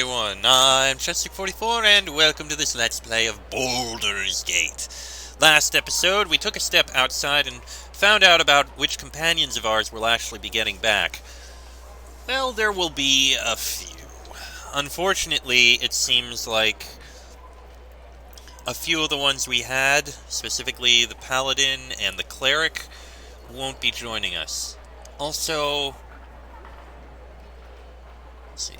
everyone, I'm Chester44 and welcome to this Let's Play of Baldur's Gate. Last episode, we took a step outside and found out about which companions of ours we'll actually be getting back. Well, there will be a few. Unfortunately, it seems like a few of the ones we had, specifically the Paladin and the Cleric, won't be joining us. Also, let's see.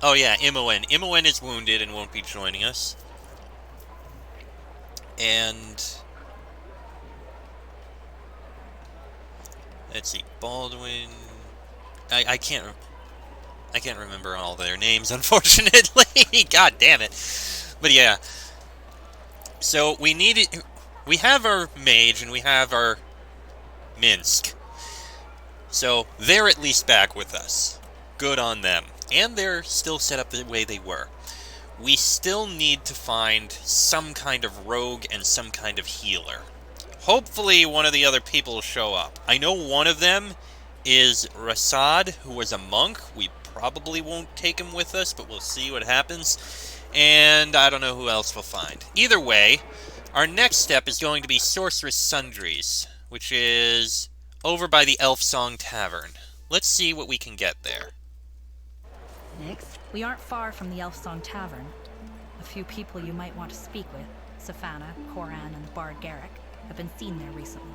Oh yeah, Imoen. Imoen is wounded and won't be joining us. And let's see, Baldwin. I can't remember all their names, unfortunately. God damn it. But yeah. So we have our mage and we have our Minsk. So they're at least back with us. Good on them. And they're still set up the way they were. We still need to find some kind of rogue and some kind of healer. Hopefully one of the other people will show up. I know one of them is Rasad, who was a monk. We probably won't take him with us, but we'll see what happens. And I don't know who else we'll find. Either way, our next step is going to be Sorceress Sundries, which is over by the Song Tavern. Let's see what we can get there. Next, we aren't far from the Song Tavern. A few people you might want to speak with, Safana, Koran, and the Bard Garrick, have been seen there recently.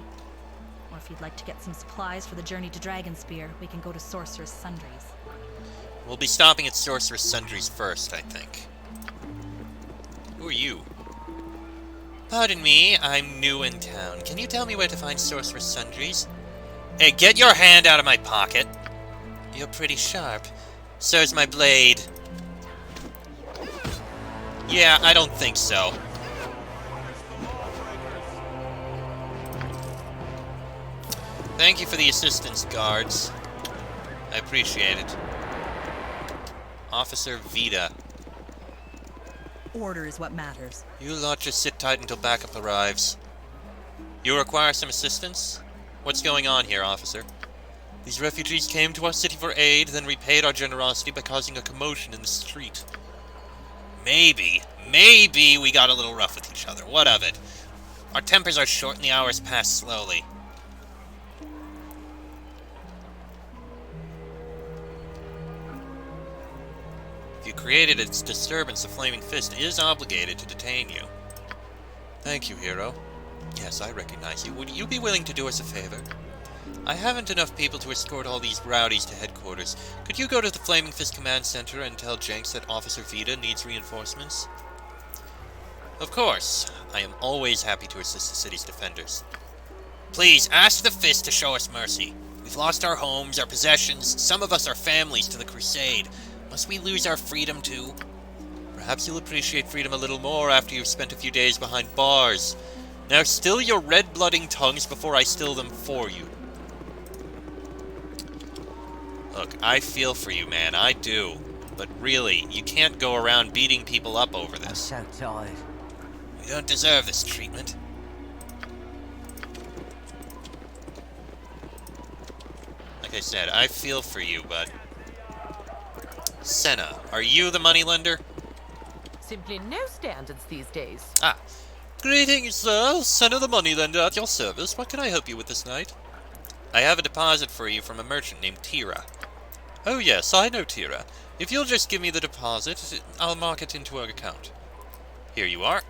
Or if you'd like to get some supplies for the journey to Dragonspear, we can go to Sorceress Sundries. We'll be stopping at Sorceress Sundries first, I think. Who are you? Pardon me, I'm new in town. Can you tell me where to find Sorceress Sundries? Hey, get your hand out of my pocket. You're pretty sharp. So's my blade. Yeah, I don't think so. Thank you for the assistance, guards. I appreciate it. Officer Vita. Order is what matters. You lot just sit tight until backup arrives. You require some assistance? What's going on here, officer? These refugees came to our city for aid, then repaid our generosity by causing a commotion in the street. Maybe we got a little rough with each other. What of it? Our tempers are short and the hours pass slowly. If you created its disturbance, the Flaming Fist is obligated to detain you. Thank you, hero. Yes, I recognize you. Would you be willing to do us a favor? I haven't enough people to escort all these rowdies to headquarters. Could you go to the Flaming Fist Command Center and tell Jenks that Officer Vita needs reinforcements? Of course. I am always happy to assist the city's defenders. Please, ask the Fist to show us mercy. We've lost our homes, our possessions, some of us our families to the Crusade. Must we lose our freedom too? Perhaps you'll appreciate freedom a little more after you've spent a few days behind bars. Now still your red-blooding tongues before I still them for you. Look, I feel for you, man, I do. But really, you can't go around beating people up over this. I'm so tired. We don't deserve this treatment. Like I said, I feel for you, but... Senna, are you the moneylender? Simply no standards these days. Ah. Greetings, sir. Senna the moneylender at your service. What can I help you with this night? I have a deposit for you from a merchant named Tira. Oh yes, I know Tira. If you'll just give me the deposit, I'll mark it into her account. Here you are.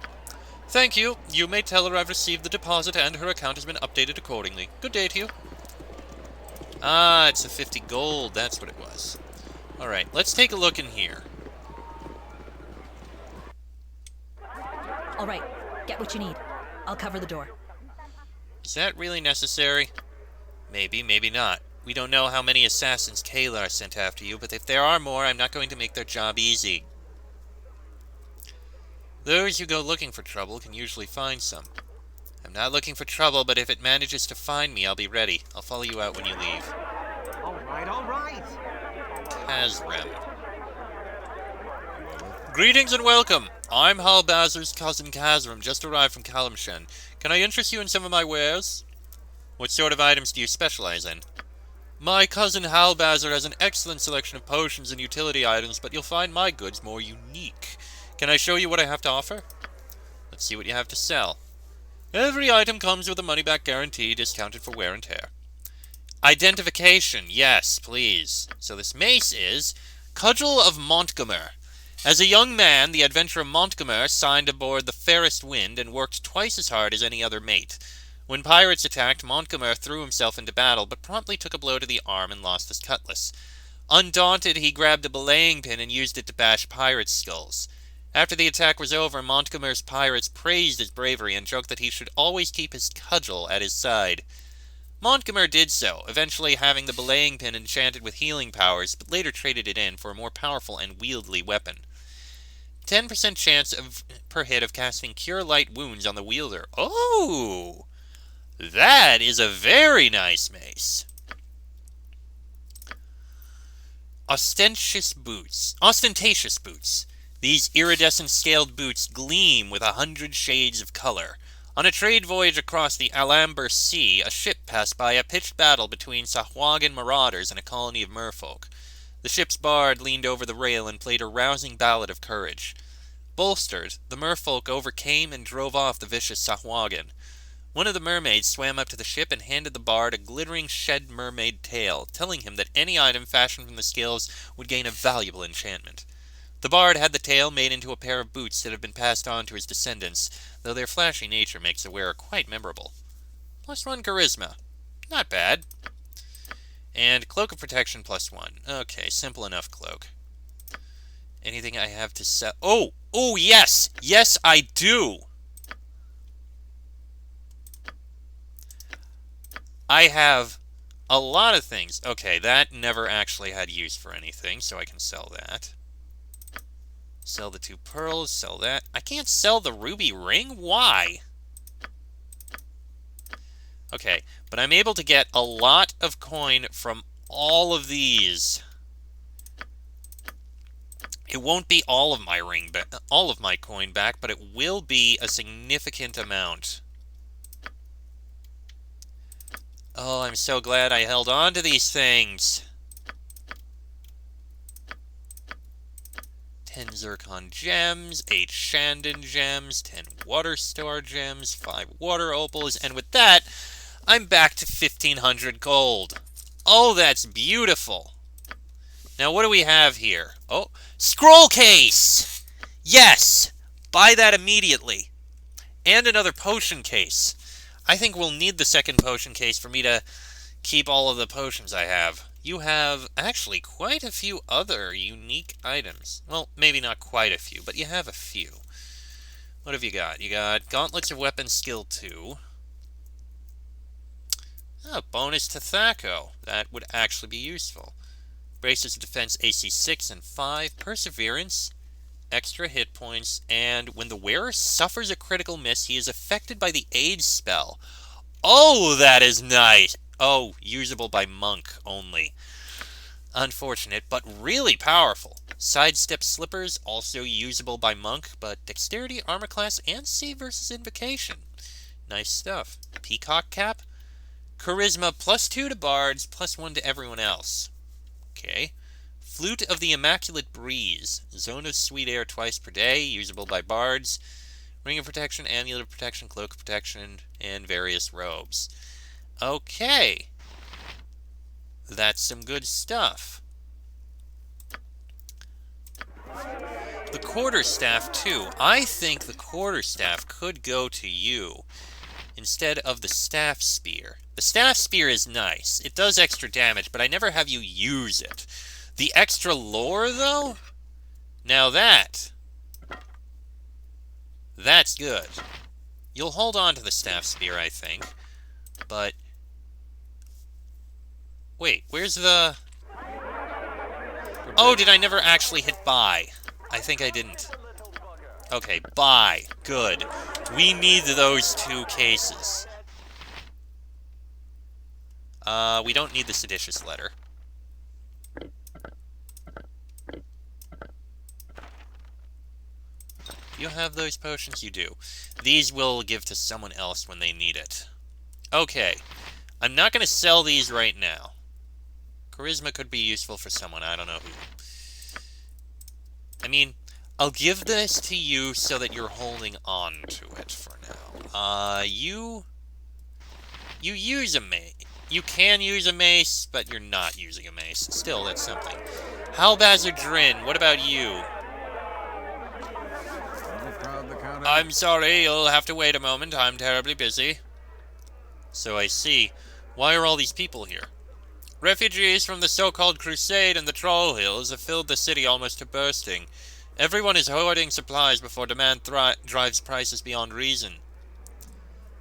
Thank you. You may tell her I've received the deposit and her account has been updated accordingly. Good day to you. Ah, it's a 50 gold. That's what it was. Alright, let's take a look in here. Alright, get what you need. I'll cover the door. Is that really necessary? Maybe, maybe not. We don't know how many assassins Kalar sent after you, but if there are more, I'm not going to make their job easy. Those who go looking for trouble can usually find some. I'm not looking for trouble, but if it manages to find me, I'll be ready. I'll follow you out when you leave. All right. Kazrem. Greetings and welcome! I'm Halbazar's cousin Kazrem, just arrived from Kalimshan. Can I interest you in some of my wares? What sort of items do you specialize in? My cousin Halbazard has an excellent selection of potions and utility items, but you'll find my goods more unique. Can I show you what I have to offer? Let's see what you have to sell. Every item comes with a money-back guarantee, discounted for wear and tear. Identification, yes, please. So this mace is Cudgel of Montgomery. As a young man, the adventurer Montgomery signed aboard the Fairest Wind and worked twice as hard as any other mate. When pirates attacked, Montgomery threw himself into battle, but promptly took a blow to the arm and lost his cutlass. Undaunted, he grabbed a belaying pin and used it to bash pirates' skulls. After the attack was over, Montgomery's pirates praised his bravery and joked that he should always keep his cudgel at his side. Montgomery did so, eventually having the belaying pin enchanted with healing powers, but later traded it in for a more powerful and wieldy weapon. 10% chance per hit of casting Cure Light Wounds on the wielder. Oh! That is a very nice mace. Ostentatious boots. These iridescent scaled boots gleam with 100 shades of color. On a trade voyage across the Alamber Sea, a ship passed by a pitched battle between Sahuagin marauders and a colony of merfolk. The ship's bard leaned over the rail and played a rousing ballad of courage. Bolstered, the merfolk overcame and drove off the vicious Sahuagin. One of the mermaids swam up to the ship and handed the bard a glittering shed mermaid tail, telling him that any item fashioned from the scales would gain a valuable enchantment. The bard had the tail made into a pair of boots that have been passed on to his descendants, though their flashy nature makes the wearer quite memorable. +1 charisma. Not bad. And Cloak of Protection +1. Okay, simple enough cloak. Anything I have to sell? Oh! Oh, yes! Yes, I do! I have a lot of things. Okay, that never actually had use for anything, so I can sell that. Sell the 2 pearls, sell that. I can't sell the ruby ring? Why? Okay, but I'm able to get a lot of coin from all of these. It won't be all of my coin back, but it will be a significant amount. Oh, I'm so glad I held on to these things. 10 Zircon gems, 8 Shandon gems, 10 Water Star gems, 5 Water Opals, and with that, I'm back to 1,500 gold. Oh, that's beautiful. Now, what do we have here? Oh, scroll case! Yes! Buy that immediately. And another potion case. I think we'll need the second potion case for me to keep all of the potions I have. You have, actually, quite a few other unique items. Well, maybe not quite a few, but you have a few. What have you got? You got Gauntlets of Weapon Skill 2. Oh, bonus to Thaco. That would actually be useful. Braces of Defense AC 6 and 5. Perseverance. Extra hit points. And when the wearer suffers a critical miss, he is affected by the Aid spell. Oh, that is nice. Oh, usable by monk only. Unfortunate, but really powerful. Sidestep Slippers, also usable by monk, but Dexterity, Armor Class, and Save versus Invocation. Nice stuff. Peacock Cap. Charisma +2 to Bards, +1 to everyone else. Okay. Flute of the Immaculate Breeze. Zone of Sweet Air twice per day, usable by Bards. Ring of Protection, Amulet of Protection, Cloak of Protection, and various robes. Okay. That's some good stuff. The Quarterstaff, too. I think the Quarterstaff could go to you instead of the Staff Spear. The Staff Spear is nice. It does extra damage, but I never have you use it. The extra lore, though? Now that's good. You'll hold on to the Staff Spear, I think. But wait, where's the... Oh, did I never actually hit buy? I think I didn't. Okay, buy. Good. We need those 2 cases. We don't need the Seditious Letter. Do you have those potions? You do. These will give to someone else when they need it. Okay. I'm not going to sell these right now. Charisma could be useful for someone. I don't know who. I mean, I'll give this to you so that you're holding on to it for now. You use a mace. You can use a mace, but you're not using a mace. Still, that's something. Halbazard Drin, what about you? I'm sorry, you'll have to wait a moment. I'm terribly busy. So I see. Why are all these people here? Refugees from the so-called Crusade and the Troll Hills have filled the city almost to bursting. Everyone is hoarding supplies before demand drives prices beyond reason.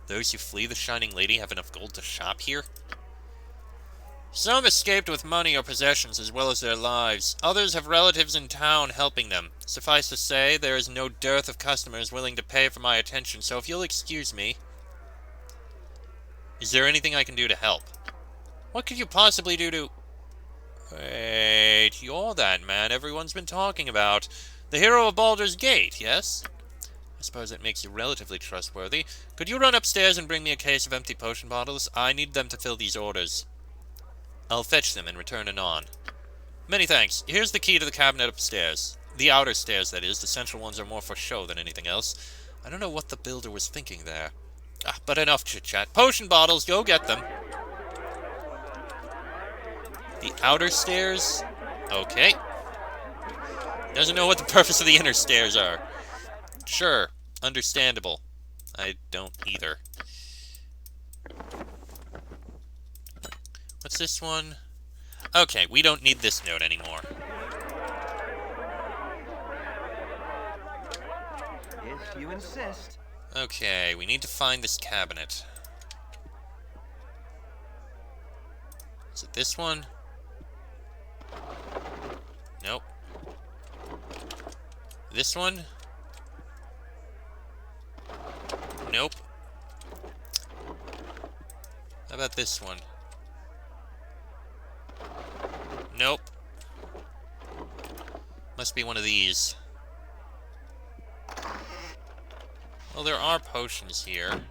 Those who flee the Shining Lady have enough gold to shop here? Some escaped with money or possessions as well as their lives. Others have relatives in town helping them. Suffice to say, there is no dearth of customers willing to pay for my attention, so if you'll excuse me... Is there anything I can do to help? What could you possibly do to... Wait, you're that man everyone's been talking about. The hero of Baldur's Gate, yes? I suppose that makes you relatively trustworthy. Could you run upstairs and bring me a case of empty potion bottles? I need them to fill these orders. I'll fetch them and return anon. Many thanks. Here's the key to the cabinet upstairs. The outer stairs, that is. The central ones are more for show than anything else. I don't know what the builder was thinking there. But enough chit-chat. Potion bottles, go get them. The outer stairs? Okay. Doesn't know what the purpose of the inner stairs are. Sure. Understandable. I don't either. What's this one? Okay, we don't need this note anymore. If you insist. Okay, we need to find this cabinet. Is it this one? Nope. This one? Nope. How about this one? Nope. Must be one of these. Well, there are potions here.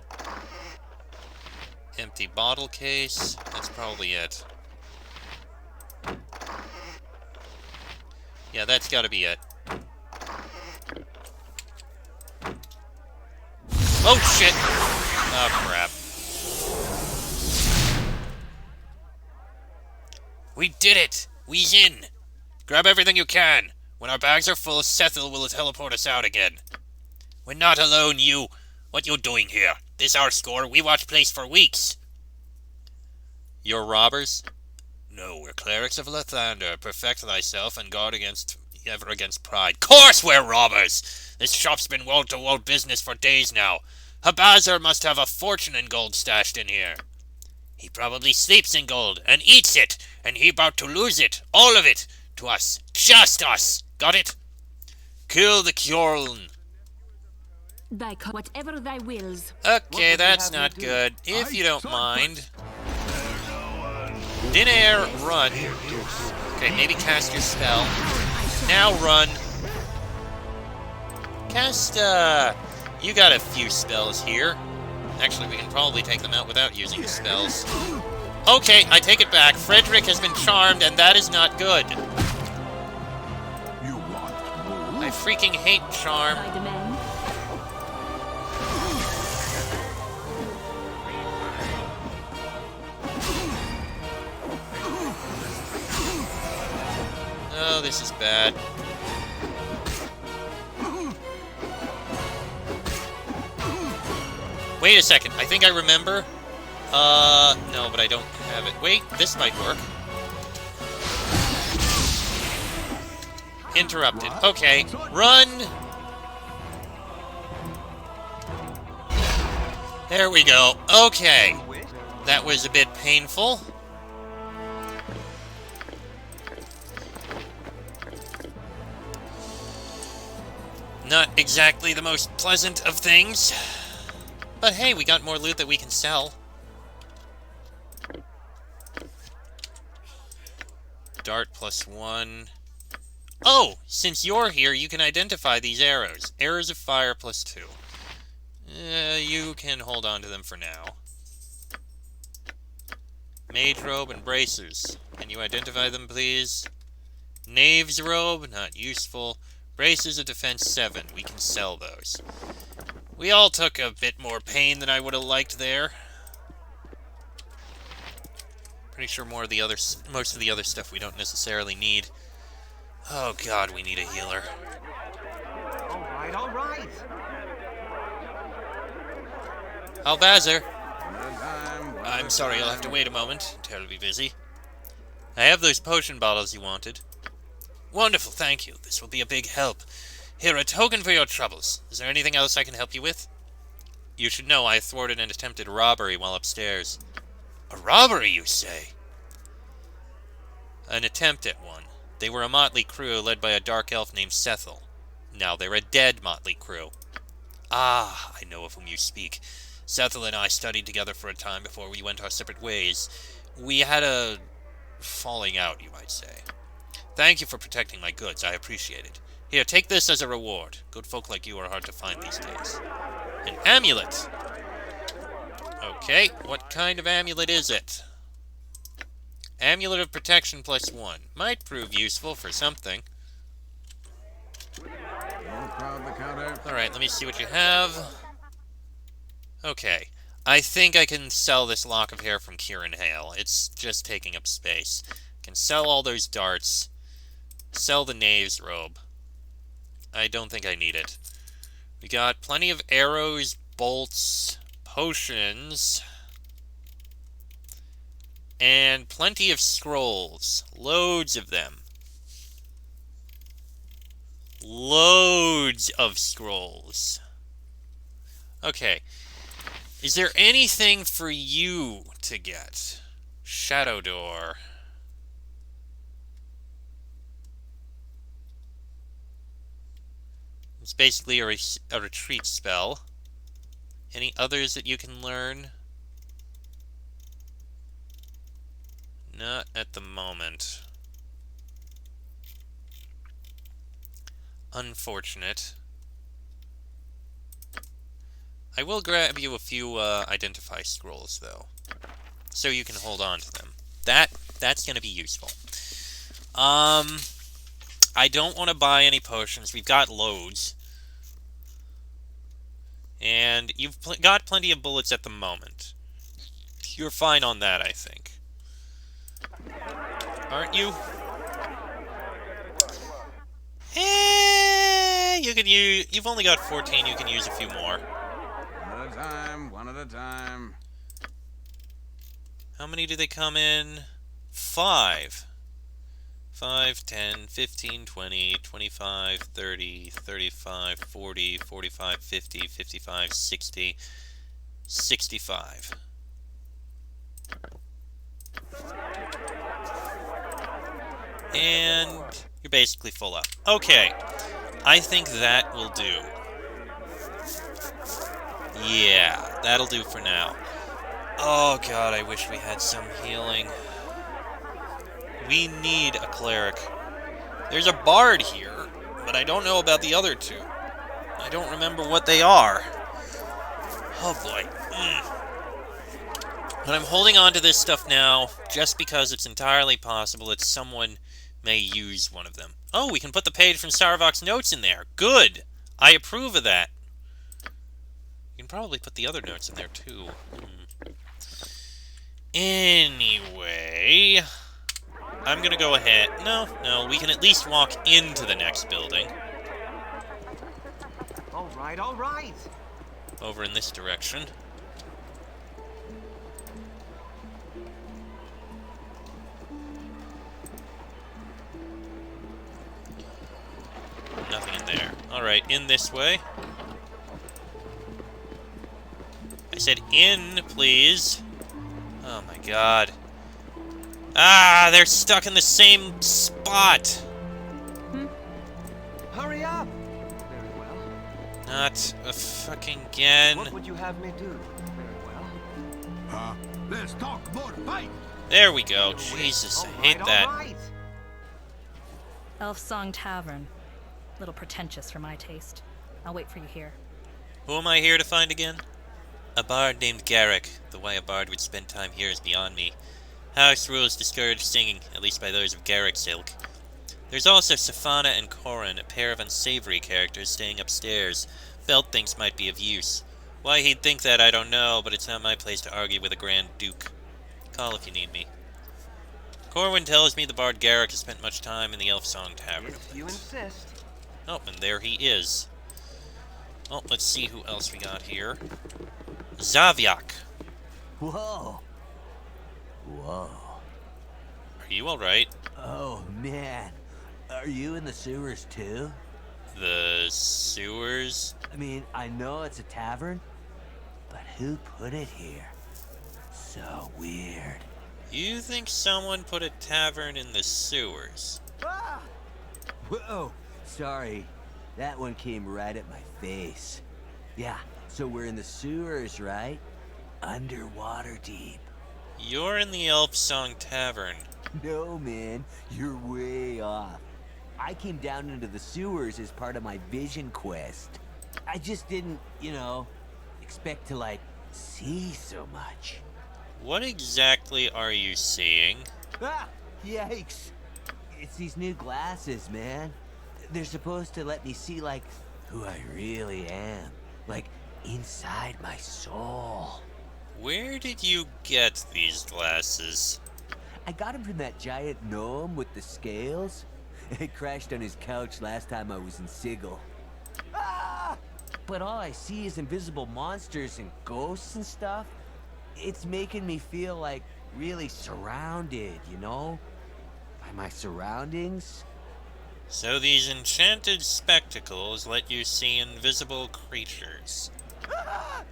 Empty bottle case. That's probably it. Yeah, that's gotta be it. Oh, shit! Oh, crap. We did it! We's in! Grab everything you can. When our bags are full, Sethil will teleport us out again. We're not alone, you. What you doing here? This our score. We watch place for weeks. You're robbers? No, we're clerics of Lathander. Perfect thyself and guard ever against pride. Course we're robbers! This shop's been wall-to-wall business for days now. Habazar must have a fortune in gold stashed in here. He probably sleeps in gold and eats it, and he about to lose it, all of it, to us. Just us! Got it? Kill the Kjorln. Whatever thy wills. Okay, that's not good. If you don't mind. Dinair, run. Okay, maybe cast your spell. Now run. Cast, you got a few spells here. Actually, we can probably take them out without using the spells. Okay, I take it back. Frederick has been charmed, and that is not good. I freaking hate charm. I demand. Oh, this is bad. Wait a second, I think I remember. No, but I don't have it. Wait, this might work. Interrupted. Okay, run! There we go. Okay. That was a bit painful. Not exactly the most pleasant of things. But hey, we got more loot that we can sell. Dart +1. Oh! Since you're here, you can identify these arrows. Arrows of fire +2. You can hold on to them for now. Mage robe and bracers. Can you identify them, please? Knave's robe, not useful. Bracers of defense 7. We can sell those. We all took a bit more pain than I would have liked there. Pretty sure most of the other stuff we don't necessarily need. Oh god, we need a healer. Alright, alright. Alvazar. I'm sorry, you'll have to wait a moment. Terribly busy. I have those potion bottles you wanted. Wonderful, thank you. This will be a big help. Here, a token for your troubles. Is there anything else I can help you with? You should know I thwarted an attempted robbery while upstairs. A robbery, you say? An attempt at one. They were a motley crew led by a dark elf named Sethel. Now they're a dead motley crew. Ah, I know of whom you speak. Sethel and I studied together for a time before we went our separate ways. We had a falling out, you might say. Thank you for protecting my goods. I appreciate it. Here, take this as a reward. Good folk like you are hard to find these days. An amulet! Okay, what kind of amulet is it? Amulet of Protection +1. Might prove useful for something. Alright, let me see what you have. Okay. I think I can sell this lock of hair from Kieran Hale. It's just taking up space. Can sell all those darts. Sell the Knave's robe. I don't think I need it. We got plenty of arrows, bolts, potions, and plenty of scrolls. Loads of them. Loads of scrolls. Okay. Is there anything for you to get? Shadow Door. It's basically a retreat spell. Any others that you can learn? Not at the moment. Unfortunate. I will grab you a few identify scrolls, though, so you can hold on to them. That's going to be useful. I don't want to buy any potions. We've got loads. And you've got plenty of bullets at the moment. You're fine on that, I think. Aren't you? You've only got 14, you can use a few more. One at a time, one at a time. How many do they come in? 5. 5, 10, 15, 20, 25, 30, 35, 40, 45, 50, 55, 60, 65. And you're basically full up. Okay, I think that will do. Yeah, that'll do for now. Oh god, I wish we had some healing. We need a cleric. There's a bard here, but I don't know about the other two. I don't remember what they are. Oh boy. But I'm holding on to this stuff now, just because it's entirely possible that someone may use one of them. Oh, we can put the page from Sarevok's notes in there. Good! I approve of that. You can probably put the other notes in there, too. Anyway, I'm gonna go ahead. No, we can at least walk into the next building. Alright, alright. Over in this direction. Nothing in there. Alright, in this way. I said in, please. Oh my god. Ah, they're stuck in the same spot. Hurry up. Very well. Not a fucking again. What would you have me do? Very well. Let's talk more fight. There we go. Jesus, I hate that. Alright. Song Tavern. Little pretentious for my taste. I'll wait for you here. Who am I here to find again? A bard named Garrick. The way a bard would spend time here is beyond me. House rules discourage singing, at least by those of Garrick's ilk. There's also Safana and Corin, a pair of unsavory characters staying upstairs. Felt thinks might be of use. Why he'd think that, I don't know, but it's not my place to argue with a Grand Duke. Call if you need me. Corwin tells me the Bard Garrick has spent much time in the Song Tavern. If you insist. Oh, and there he is. Oh, let's see who else we got here. Zavyak. Whoa. Whoa. Are you alright? Oh, man. Are you in the sewers, too? The sewers? I mean, I know it's a tavern, but who put it here? So weird. You think someone put a tavern in the sewers? Ah! Whoa. Sorry. That one came right at my face. Yeah, so we're in the sewers, right? Underwater deep. You're in the Song Tavern. No, man. You're way off. I came down into the sewers as part of my vision quest. I just didn't, expect to, see so much. What exactly are you seeing? Ah! Yikes! It's these new glasses, man. They're supposed to let me see, who I really am. Inside my soul. Where did you get these glasses? I got him from that giant gnome with the scales. It crashed on his couch last time I was in Sigil. Ah! But all I see is invisible monsters and ghosts and stuff. It's making me feel really surrounded, by my surroundings. So these enchanted spectacles let you see invisible creatures. Ah!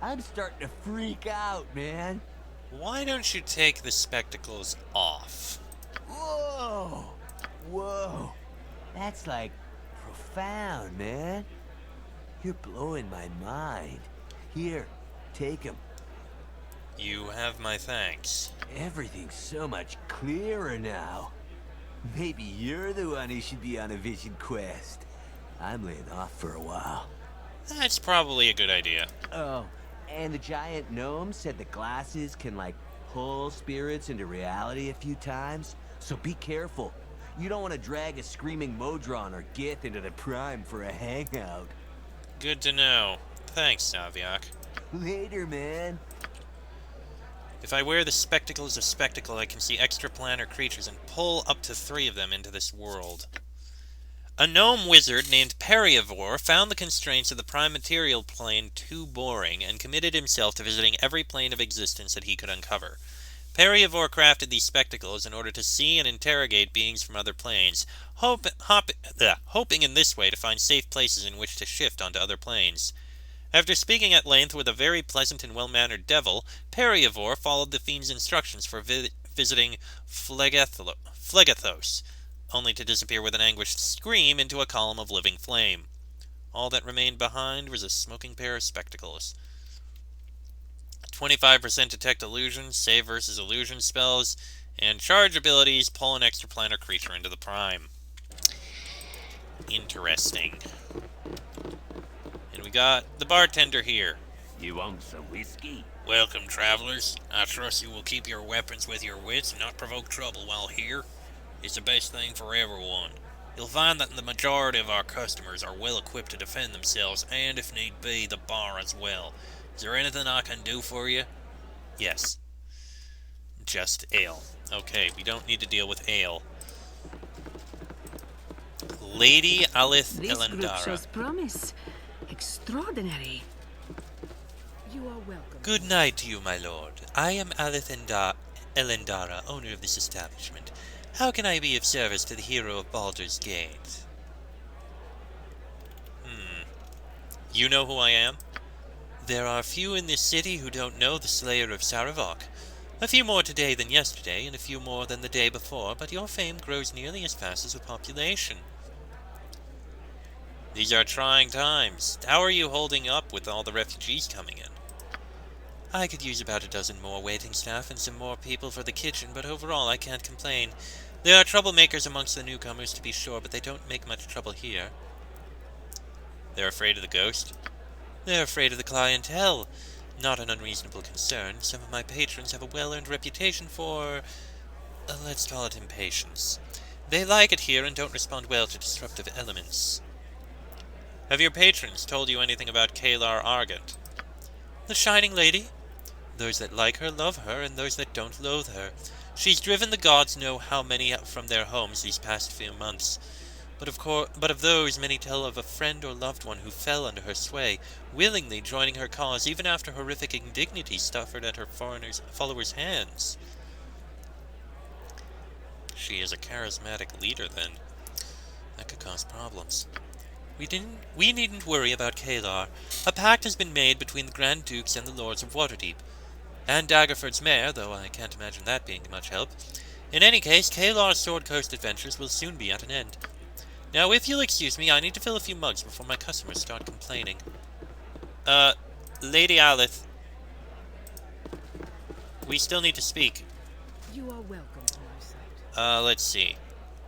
I'm starting to freak out, man. Why don't you take the spectacles off? Whoa! Whoa! That's profound, man. You're blowing my mind. Here, take 'em. You have my thanks. Everything's so much clearer now. Maybe you're the one who should be on a vision quest. I'm laying off for a while. That's probably a good idea. Oh, and the giant gnome said the glasses can, pull spirits into reality a few times. So be careful. You don't want to drag a screaming Modron or Gith into the Prime for a hangout. Good to know. Thanks, Savyak. Later, man. If I wear the spectacles of spectacle, I can see extraplanar creatures and pull up to 3 of them into this world. A gnome wizard named Periavor found the constraints of the prime material plane too boring and committed himself to visiting every plane of existence that he could uncover. Periavor crafted these spectacles in order to see and interrogate beings from other planes, hoping in this way to find safe places in which to shift onto other planes. After speaking at length with a very pleasant and well-mannered devil, Periavor followed the fiend's instructions for visiting Phlegethos, only to disappear with an anguished scream into a column of living flame. All that remained behind was a smoking pair of spectacles. 25% detect illusions, save versus illusion spells, and charge abilities pull an extraplanar creature into the prime. Interesting. And we got the bartender here. You want some whiskey? Welcome, travelers. I trust you will keep your weapons with your wits and not provoke trouble while here. It's the best thing for everyone. You'll find that the majority of our customers are well equipped to defend themselves and, if need be, the bar as well. Is there anything I can do for you? Yes. Just ale. Okay, we don't need to deal with ale. Lady Aleths This group Tavern. shows promise. Extraordinary. You are welcome. Good night to you, my lord. I am Aleths Elendara, owner of this establishment. How can I be of service to the hero of Baldur's Gate? You know who I am? There are few in this city who don't know the Slayer of Saravok. A few more today than yesterday, and a few more than the day before, but your fame grows nearly as fast as the population. These are trying times. How are you holding up with all the refugees coming in? I could use about a dozen more waiting staff and some more people for the kitchen, but overall I can't complain. There are troublemakers amongst the newcomers, to be sure, but they don't make much trouble here. They're afraid of the ghost? They're afraid of the clientele. not an unreasonable concern. Some of my patrons have a well-earned reputation for, let's call it impatience. They like it here and don't respond well to disruptive elements. Have your patrons told you anything about Kalar Argent? The Shining Lady? Those that like her love her, and those that don't loathe her. She's driven the gods know how many from their homes these past few months. But of those, many tell of a friend or loved one who fell under her sway, willingly joining her cause even after horrific indignities suffered at her followers' hands. She is a charismatic leader, then. That could cause problems. We needn't worry about Kalar. A pact has been made between the Grand Dukes and the Lords of Waterdeep. And Daggerford's mare, though I can't imagine that being much help. In any case, Kalar's Sword Coast adventures will soon be at an end. Now, if you'll excuse me, I need to fill a few mugs before my customers start complaining. Lady Aleths. We still need to speak. You are welcome to my site. Let's see.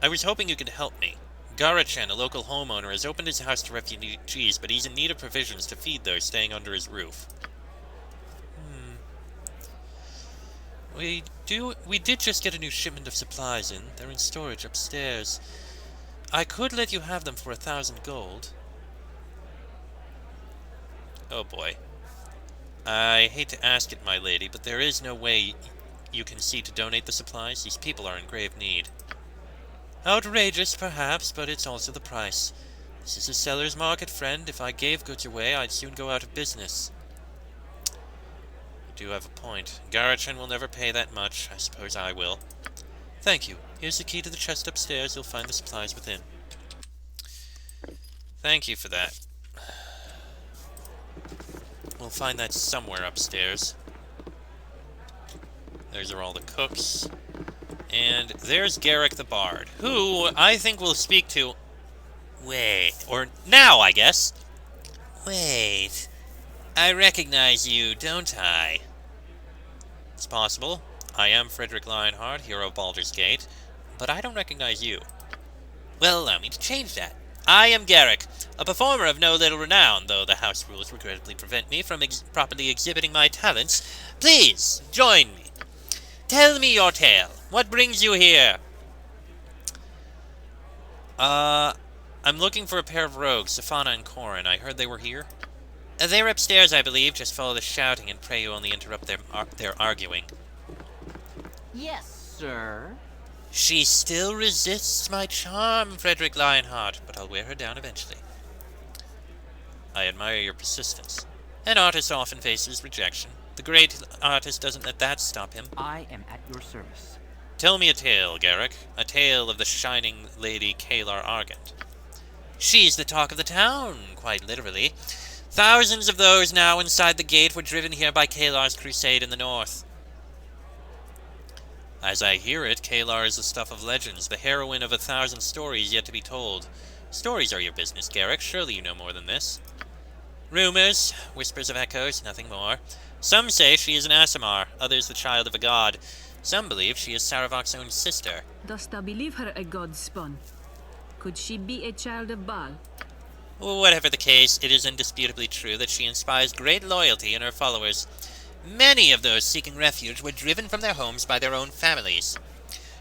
I was hoping you could help me. Garachan, a local homeowner, has opened his house to refugees, but he's in need of provisions to feed those staying under his roof. We did just get a new shipment of supplies in. They're in storage upstairs. I could let you have them for 1,000 gold. Oh boy. I hate to ask it, my lady, but there is no way you can see to donate the supplies. These people are in grave need. Outrageous, perhaps, but it's also the price. This is a seller's market, friend. If I gave goods away, I'd soon go out of business. You do have a point. Garachan will never pay that much. I suppose I will. Thank you. Here's the key to the chest upstairs. You'll find the supplies within. Thank you for that. We'll find that somewhere upstairs. Those are all the cooks. And there's Garrick the Bard, who I think we'll speak to... Wait. Or now, I guess. Wait. I recognize you, don't I? It's possible. I am Frederick Lionheart, hero of Baldur's Gate, but I don't recognize you. Well, allow me to change that. I am Garrick, a performer of no little renown, though the house rules regrettably prevent me from properly exhibiting my talents. Please, join me. Tell me your tale. What brings you here? I'm looking for a pair of rogues, Safana and Corin. I heard they were here. They're upstairs, I believe. Just follow the shouting and pray you only interrupt their arguing. Yes, sir. She still resists my charm, Frederick Lionheart, but I'll wear her down eventually. I admire your persistence. An artist often faces rejection. The great artist doesn't let that stop him. I am at your service. Tell me a tale, Garrick. A tale of the shining lady Kalar Argent. She's the talk of the town, quite literally. Thousands of those now inside the gate were driven here by Kalar's crusade in the north. As I hear it, Kalar is the stuff of legends, the heroine of 1,000 stories yet to be told. Stories are your business, Garrick. Surely you know more than this. Rumors, whispers of echoes, nothing more. Some say she is an Aasimar, others the child of a god. Some believe she is Saravok's own sister. Dost thou believe her a god spawn? Could she be a child of Baal? Whatever the case, it is indisputably true that she inspires great loyalty in her followers. Many of those seeking refuge were driven from their homes by their own families.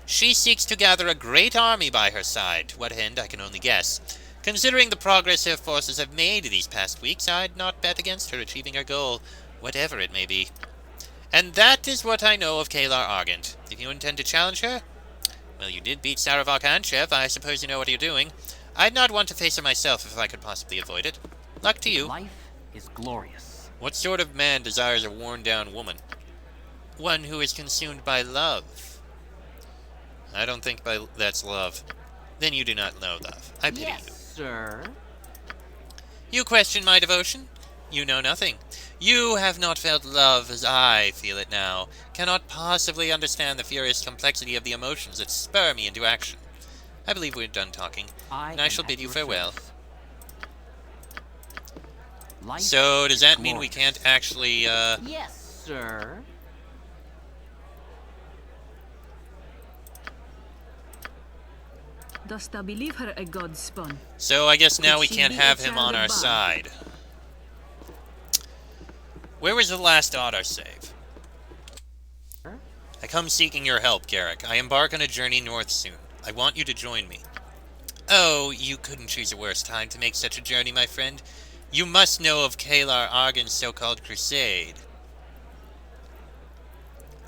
She seeks to gather a great army by her side. To what end, I can only guess. Considering the progress her forces have made these past weeks, I'd not bet against her achieving her goal, whatever it may be. And that is what I know of Kalar Argent. If you intend to challenge her, well, you did beat Saravok and Chev. I suppose you know what you're doing. I'd not want to face her myself if I could possibly avoid it. Luck to you. Life is glorious. What sort of man desires a worn-down woman? One who is consumed by love. I don't think that's love. Then you do not know love. I pity you. Sir. You question my devotion? You know nothing. You have not felt love as I feel it now. Cannot possibly understand the furious complexity of the emotions that spur me into action. I believe we're done talking, and I shall bid you farewell. So, does that mean we can't actually, Yes, sir. Dost thou believe her a god spawn? So I guess now we Could she can't be a have him child on of our Baal? side. Where was the last autosave? I come seeking your help, Garrick. I embark on a journey north soon. I want you to join me. Oh, you couldn't choose a worse time to make such a journey, my friend. You must know of Kalar Argan's so-called crusade.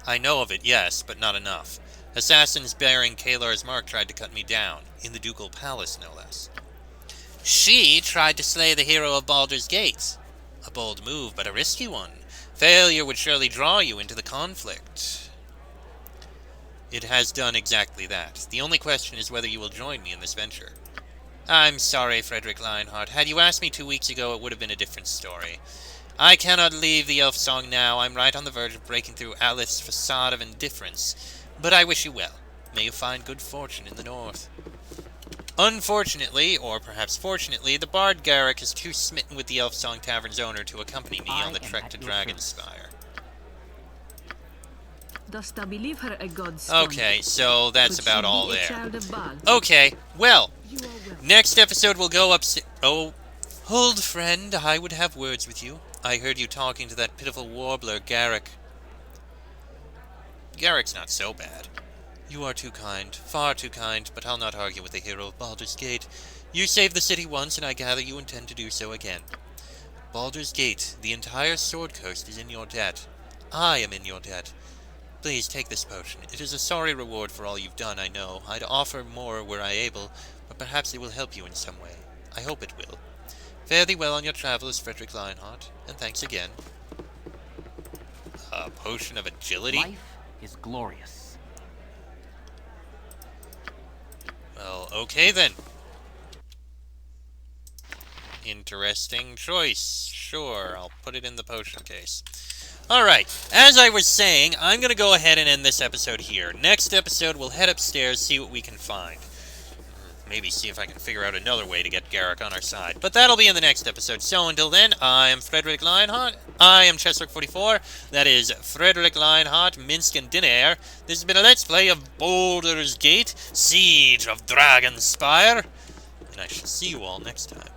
I know of it, yes, but not enough. Assassins bearing Kalar's mark tried to cut me down, in the ducal palace, no less. She tried to slay the hero of Baldur's Gate. A bold move, but a risky one. Failure would surely draw you into the conflict. It has done exactly that. The only question is whether you will join me in this venture. I'm sorry, Frederick Lionheart. Had you asked me 2 weeks ago, it would have been a different story. I cannot leave the Elf Song now. I'm right on the verge of breaking through Aleth's facade of indifference. But I wish you well. May you find good fortune in the north. Unfortunately, or perhaps fortunately, the Bard Garrick is too smitten with the Elf Song Tavern's owner to accompany me on the trek to Dragonspear. Dost thou believe her a god spawn? Okay, so that's Could about she all be a there. child of Baal? Okay, well, You are welcome. next episode we'll go upstairs. Oh, hold, friend, I would have words with you. I heard you talking to that pitiful warbler, Garrick. Garrick's not so bad. You are too kind, far too kind, but I'll not argue with the hero of Baldur's Gate. You saved the city once, and I gather you intend to do so again. Baldur's Gate, the entire Sword Coast is in your debt. I am in your debt. Please take this potion. It is a sorry reward for all you've done, I know. I'd offer more were I able, but perhaps it will help you in some way. I hope it will. Fare thee well on your travels, Frederick Lionheart, and thanks again. A potion of agility? Life is glorious. Well, okay then. Interesting choice. Sure, I'll put it in the potion case. Alright, as I was saying, I'm going to go ahead and end this episode here. Next episode, we'll head upstairs, see what we can find. Maybe see if I can figure out another way to get Garrick on our side. But that'll be in the next episode. So until then, I am Frederick Lionheart. I am Chessrook44. That is Frederick Lionheart, Minsk and Dinair. This has been a Let's Play of Baldur's Gate, Siege of Dragonspear. And I shall see you all next time.